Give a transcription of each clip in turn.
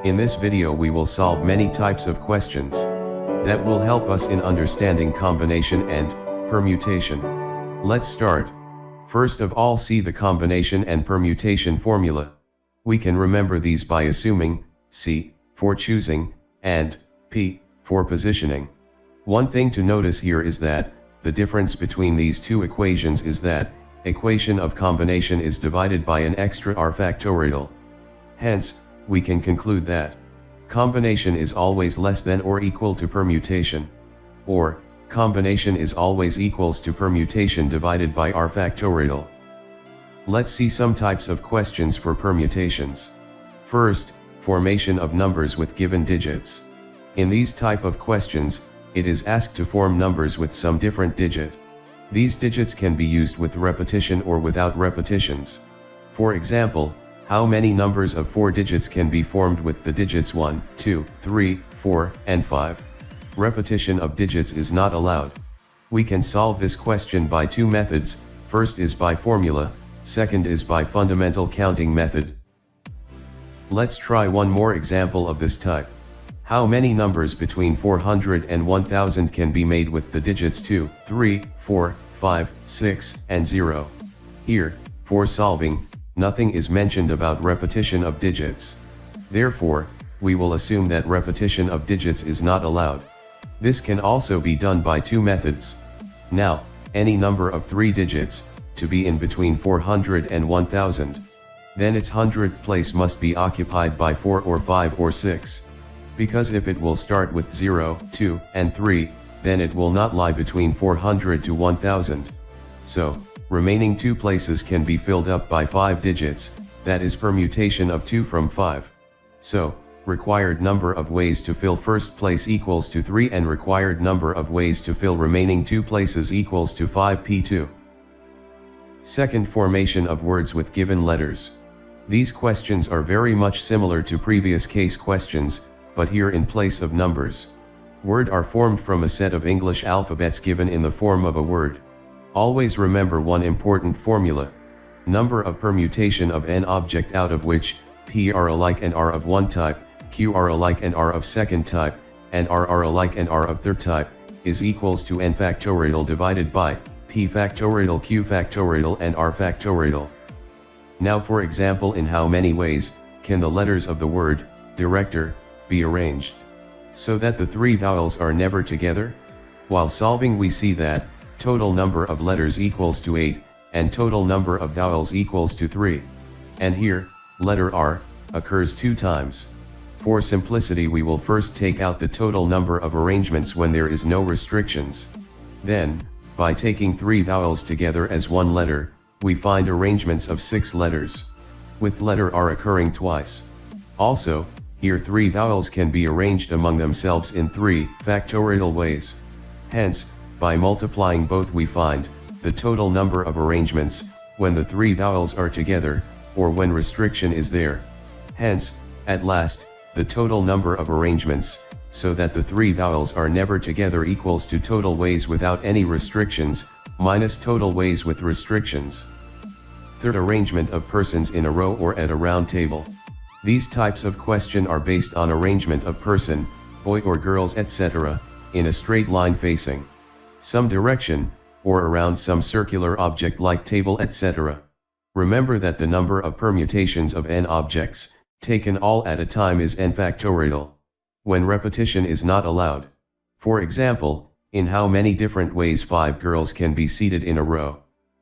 In this video we will solve many types of questions that will help us in understanding combination and permutation. Let's start. First of all, see the combination and permutation formula. We can remember these by assuming C for choosing and P for positioning. One thing to notice here is that the difference between these two equations is that equation of combination is divided by an extra r factorial. Hence, we can conclude that combination is always less than or equal to permutation, or combination is always equals to permutation divided by r factorial. Let's see some types of questions for permutations. First, formation of numbers with given digits. In these type of questions, it is asked to form numbers with some different digit. These digits can be used with repetition or without repetitions. For example, how many numbers of 4 digits can be formed with the digits 1, 2, 3, 4, and 5? Repetition of digits is not allowed. We can solve this question by two methods. First is by formula, second is by fundamental counting method. Let's try one more example of this type. How many numbers between 400 and 1000 can be made with the digits 2, 3, 4, 5, 6, and 0? Here, for solving, nothing is mentioned about repetition of digits. Therefore, we will assume that repetition of digits is not allowed. This can also be done by two methods. Now, any number of 3 digits, to be in between 400 and 1000. Then its 100th place must be occupied by 4 or 5 or 6. Because if it will start with 0, 2, and 3, then it will not lie between 400 to 1000. So, remaining 2 places can be filled up by 5 digits, that is permutation of 2 from 5. So, required number of ways to fill first place equals to 3 and required number of ways to fill remaining 2 places equals to 5p2. Second, formation of words with given letters. These questions are very much similar to previous case questions, but here in place of numbers. Words are formed from a set of English alphabets given in the form of a word. Always remember one important formula. Number of permutation of n object out of which p are alike and are of one type, q are alike and are of second type, and r are alike and are of third type, is equals to n factorial divided by p factorial, q factorial, and r factorial. Now, for example, in how many ways can the letters of the word director be arranged so that the 3 vowels are never together? While solving, we see that total number of letters equals to 8, and total number of vowels equals to 3. And here, letter R occurs 2 times. For simplicity, we will first take out the total number of arrangements when there is no restrictions. Then, by taking 3 vowels together as one letter, we find arrangements of 6 letters, with letter R occurring twice. Also, here 3 vowels can be arranged among themselves in 3 factorial ways. Hence, by multiplying both we find the total number of arrangements when the 3 vowels are together, or when restriction is there. Hence, at last, the total number of arrangements, so that the 3 vowels are never together, equals to total ways without any restrictions, minus total ways with restrictions. Third, arrangement of persons in a row or at a round table. These types of question are based on arrangement of person, boy or girls, etc., in a straight line facing some direction, or around some circular object like table, etc. Remember that the number of permutations of n objects, taken all at a time, is n factorial, when repetition is not allowed. For example, in how many different ways 5 girls can be seated in a row?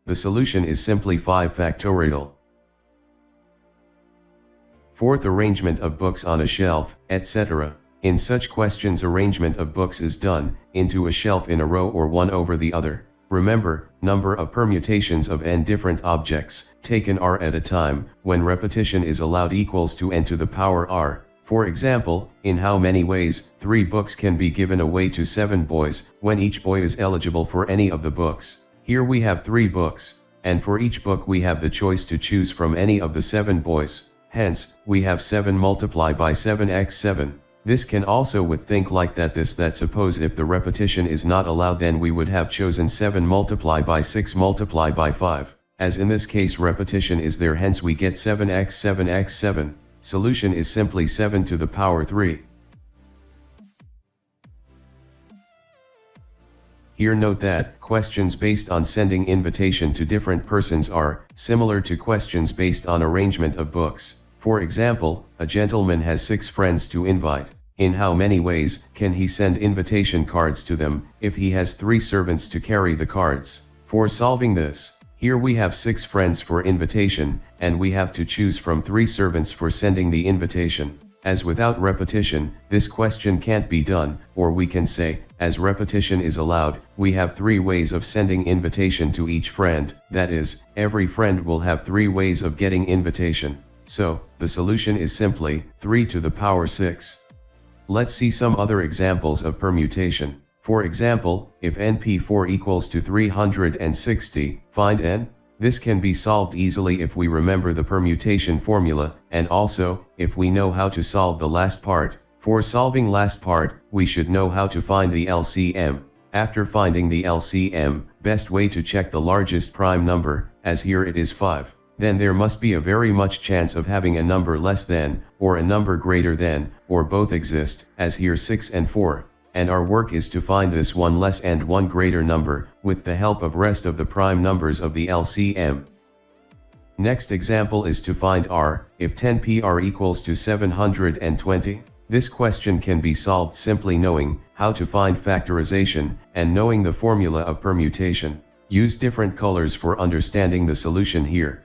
The solution is simply 5 factorial. Fourth, arrangement of books on a shelf, etc. In such questions, arrangement of books is done into a shelf in a row or one over the other. Remember, number of permutations of n different objects, taken r at a time, when repetition is allowed, equals to n to the power r. For example, in how many ways 3 books can be given away to 7 boys, when each boy is eligible for any of the books? Here we have 3 books, and for each book we have the choice to choose from any of the 7 boys. Hence, we have 7 multiplied by 7x7. This can also with think like that suppose if the repetition is not allowed, then we would have chosen 7 multiplied by 6 multiplied by 5. As in this case repetition is there, hence we get 7x7x7. Solution is simply 7 to the power 3. Here note that questions based on sending invitation to different persons are similar to questions based on arrangement of books. For example, a gentleman has 6 friends to invite. In how many ways can he send invitation cards to them if he has 3 servants to carry the cards? For solving this, here we have 6 friends for invitation, and we have to choose from 3 servants for sending the invitation. As without repetition, this question can't be done, or we can say, as repetition is allowed, we have 3 ways of sending invitation to each friend, that is, every friend will have 3 ways of getting invitation. So, the solution is simply 3 to the power 6. Let's see some other examples of permutation. For example, if NP4 equals to 360, find N. This can be solved easily if we remember the permutation formula, and also, if we know how to solve the last part. For solving last part, we should know how to find the LCM. After finding the LCM, best way to check the largest prime number, as here it is 5. Then there must be a very much chance of having a number less than, or a number greater than, or both exist, as here 6 and 4. And our work is to find this one less and one greater number, with the help of rest of the prime numbers of the LCM. Next example is to find R, if 10PR equals to 720. This question can be solved simply knowing how to find factorization, and knowing the formula of permutation. Use different colors for understanding the solution here.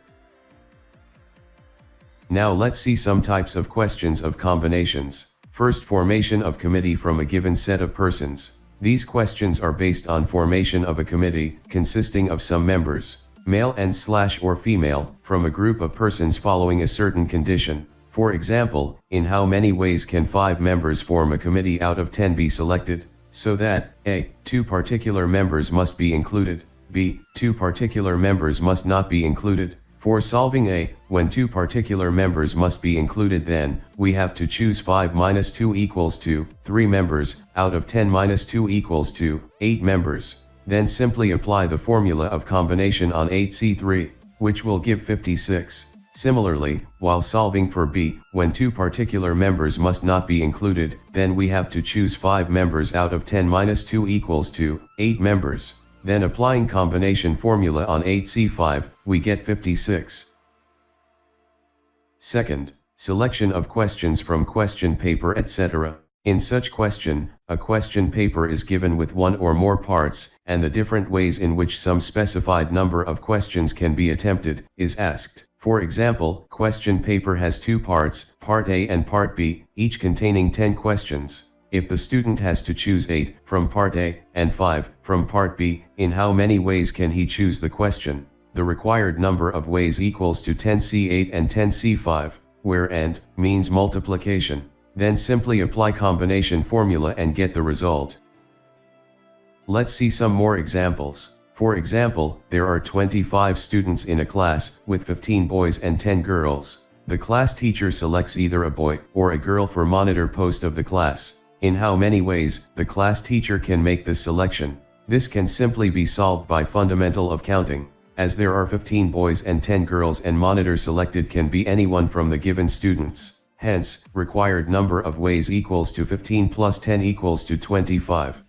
Now let's see some types of questions of combinations. First, formation of committee from a given set of persons. These questions are based on formation of a committee, consisting of some members, male and/or female, from a group of persons following a certain condition. For example, in how many ways can 5 members form a committee out of 10 be selected, so that, A, 2 particular members must be included, B, 2 particular members must not be included. For solving A, when 2 particular members must be included, then we have to choose 5 minus 2 equals to 3 members, out of 10 minus 2 equals to 8 members. Then simply apply the formula of combination on 8C3, which will give 56. Similarly, while solving for B, when 2 particular members must not be included, then we have to choose 5 members out of 10 minus 2 equals to 8 members. Then applying combination formula on 8C5, we get 56. Second, selection of questions from question paper, etc. In such question, a question paper is given with 1 or more parts, and the different ways in which some specified number of questions can be attempted, is asked. For example, question paper has 2 parts, part A and part B, each containing 10 questions. If the student has to choose 8 from part A, and 5 from part B, in how many ways can he choose the question? The required number of ways equals to 10C8 and 10C5, where and means multiplication. Then simply apply combination formula and get the result. Let's see some more examples. For example, there are 25 students in a class, with 15 boys and 10 girls. The class teacher selects either a boy or a girl for monitor post of the class. In how many ways the class teacher can make this selection? This can simply be solved by fundamental of counting. As there are 15 boys and 10 girls, and monitor selected can be anyone from the given students. Hence, required number of ways equals to 15 plus 10 equals to 25.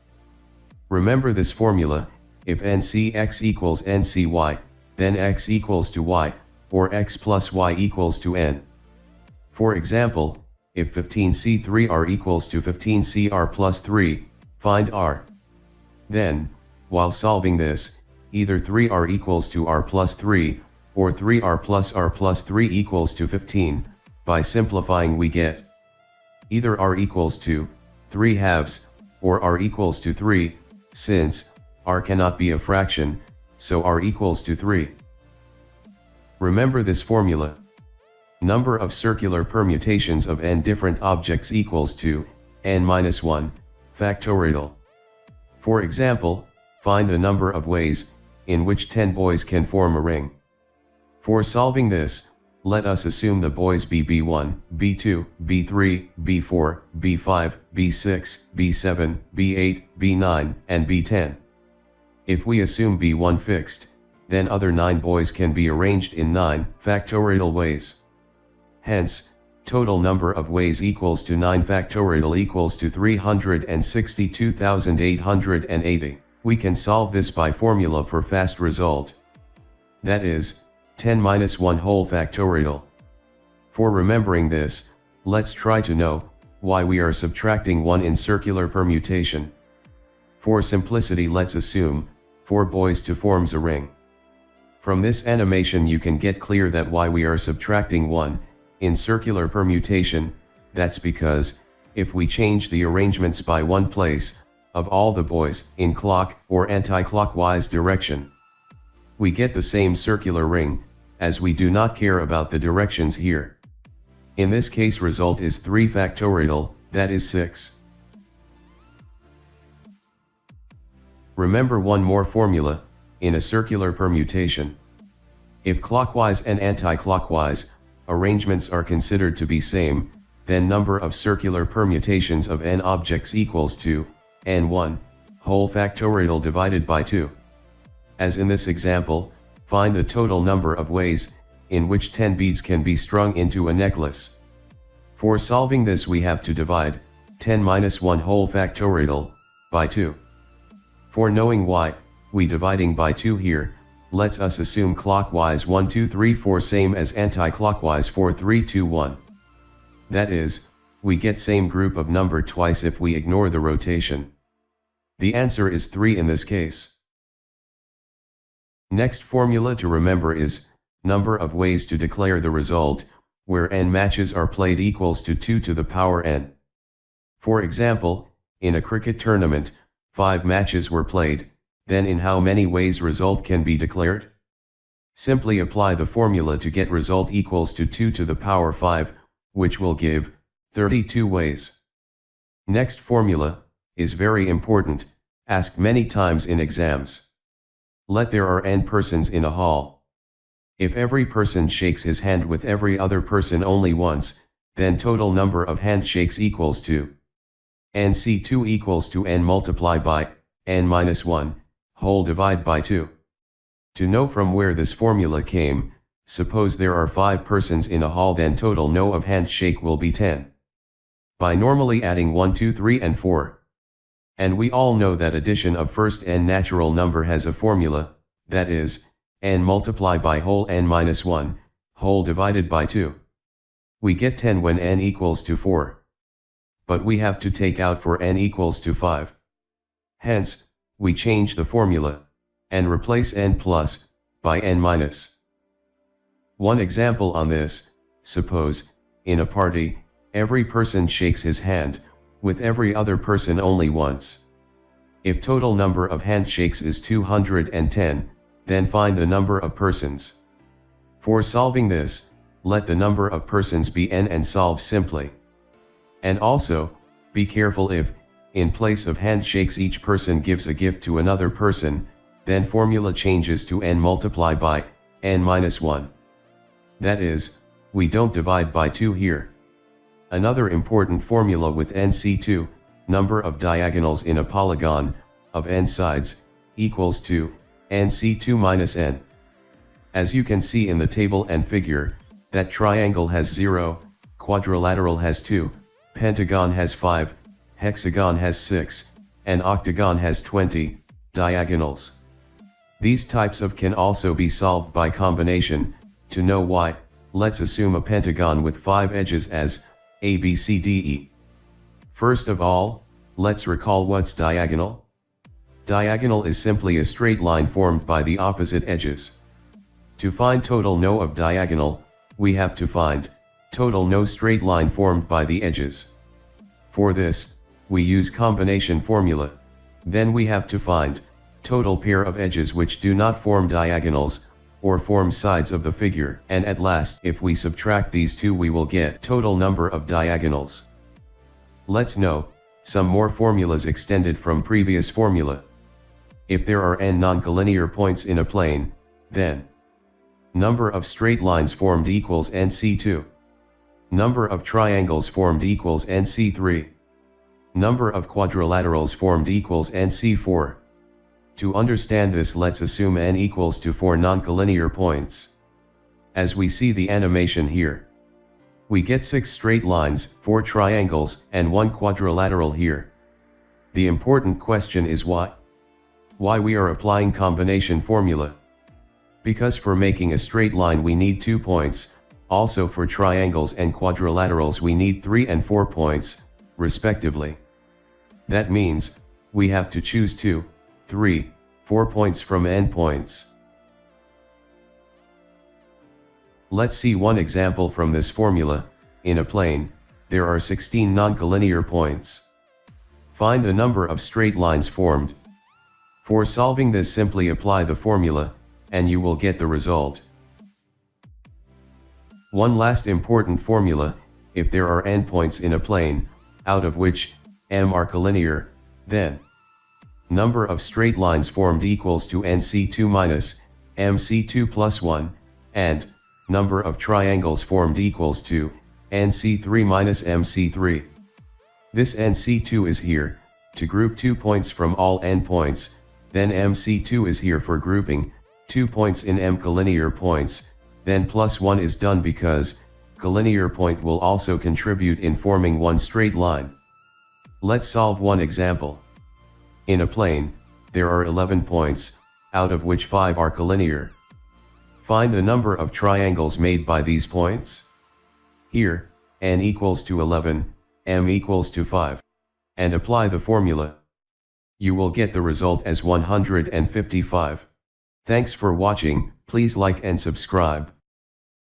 Remember this formula: if NCX equals NCY, then X equals to Y, or X plus Y equals to N. For example, if 15C3R equals to 15CR plus 3, find R. Then, while solving this, either 3R equals to R plus 3, or 3R plus 3 equals to 15, by simplifying we get either R equals to 3 halves, or R equals to 3, since R cannot be a fraction, so R equals to 3. Remember this formula. Number of circular permutations of n different objects equals to n-1 factorial. For example, find the number of ways in which 10 boys can form a ring. For solving this, let us assume the boys be B1, B2, B3, B4, B5, B6, B7, B8, B9, and B10. If we assume B1 fixed, then other 9 boys can be arranged in 9 factorial ways. Hence, total number of ways equals to 9 factorial equals to 362,880. We can solve this by formula for fast result. That is, 10 minus 1 whole factorial. For remembering this, let's try to know why we are subtracting 1 in circular permutation. For simplicity, let's assume 4 boys to forms a ring. From this animation you can get clear that why we are subtracting 1 in circular permutation. That's because, if we change the arrangements by one place of all the boys in clock or anti-clockwise direction, we get the same circular ring, as we do not care about the directions here. In this case, result is 3 factorial, that is 6. Remember one more formula in a circular permutation. If clockwise and anti-clockwise arrangements are considered to be same, then number of circular permutations of n objects equals to n1 whole factorial divided by 2. As in this example, find the total number of ways in which 10 beads can be strung into a necklace. For solving this, we have to divide 10 minus 1 whole factorial by 2. For knowing why we dividing by 2 here, let's us assume clockwise 1 2 3 4 same as anti-clockwise 4 3 2 1. That is, we get same group of number twice if we ignore the rotation. The answer is 3 in this case. Next formula to remember is number of ways to declare the result, where n matches are played equals to 2 to the power n. For example, in a cricket tournament, 5 matches were played, then in how many ways result can be declared? Simply apply the formula to get result equals to 2 to the power 5, which will give 32 ways. Next formula is very important, asked many times in exams. Let there are n persons in a hall. If every person shakes his hand with every other person only once, then total number of handshakes equals to nc2 equals to n multiplied by n minus 1 whole divide by 2. To know from where this formula came, suppose there are 5 persons in a hall, then total no of handshake will be 10. By normally adding 1 2 3 and 4. And we all know that addition of first n natural number has a formula, that is, n multiplied by whole n minus 1, whole divided by 2. We get 10 when n equals to 4. But we have to take out for n equals to 5. Hence, we change the formula, and replace n plus, by n minus. One example on this, suppose, in a party, every person shakes his hand, with every other person only once. If total number of handshakes is 210, then find the number of persons. For solving this, let the number of persons be n and solve simply. And also, be careful if, in place of handshakes each person gives a gift to another person, then formula changes to n multiplied by n minus 1. That is, we don't divide by 2 here. Another important formula with nc2, number of diagonals in a polygon, of n sides, equals to nc2 minus n. As you can see in the table and figure, that triangle has 0, quadrilateral has 2, pentagon has 5, hexagon has 6, and octagon has 20 diagonals. These types of can also be solved by combination. To know why, let's assume a pentagon with 5 edges as A, B, C, D, E. First of all, let's recall what's diagonal. Diagonal is simply a straight line formed by the opposite edges. To find total no of diagonal, we have to find total no straight line formed by the edges. For this, we use combination formula. Then we have to find total pair of edges which do not form diagonals, or form sides of the figure. And at last, if we subtract these two, we will get total number of diagonals. Let's know some more formulas extended from previous formula. If there are n non-collinear points in a plane, then number of straight lines formed equals nc2. Number of triangles formed equals nc3. Number of quadrilaterals formed equals nc4. To understand this, let's assume n equals to 4 non-collinear points. As we see the animation here, We get 6 straight lines, 4 triangles, and 1 quadrilateral here. The important question is why? Why we are applying combination formula? Because for making a straight line we need 2 points, also for triangles and quadrilaterals we need 3 and 4 points, respectively. That means, we have to choose 2, 3, 4 points from n points. Let's see one example from this formula. In a plane, there are 16 non-collinear points. Find the number of straight lines formed. For solving this, simply apply the formula, and you will get the result. One last important formula: if there are n points in a plane, out of which m are collinear, then number of straight lines formed equals to nc2 minus mc2 plus 1, and number of triangles formed equals to nc3 minus mc3. This nc2 is here to group 2 points from all n points, then mc2 is here for grouping 2 points in m collinear points, then plus 1 is done because collinear point will also contribute in forming one straight line. Let's solve one example. In a plane, there are 11 points, out of which 5 are collinear. Find the number of triangles made by these points. Here, n equals to 11, m equals to 5. And apply the formula. You will get the result as 155. Thanks for watching. Please like and subscribe.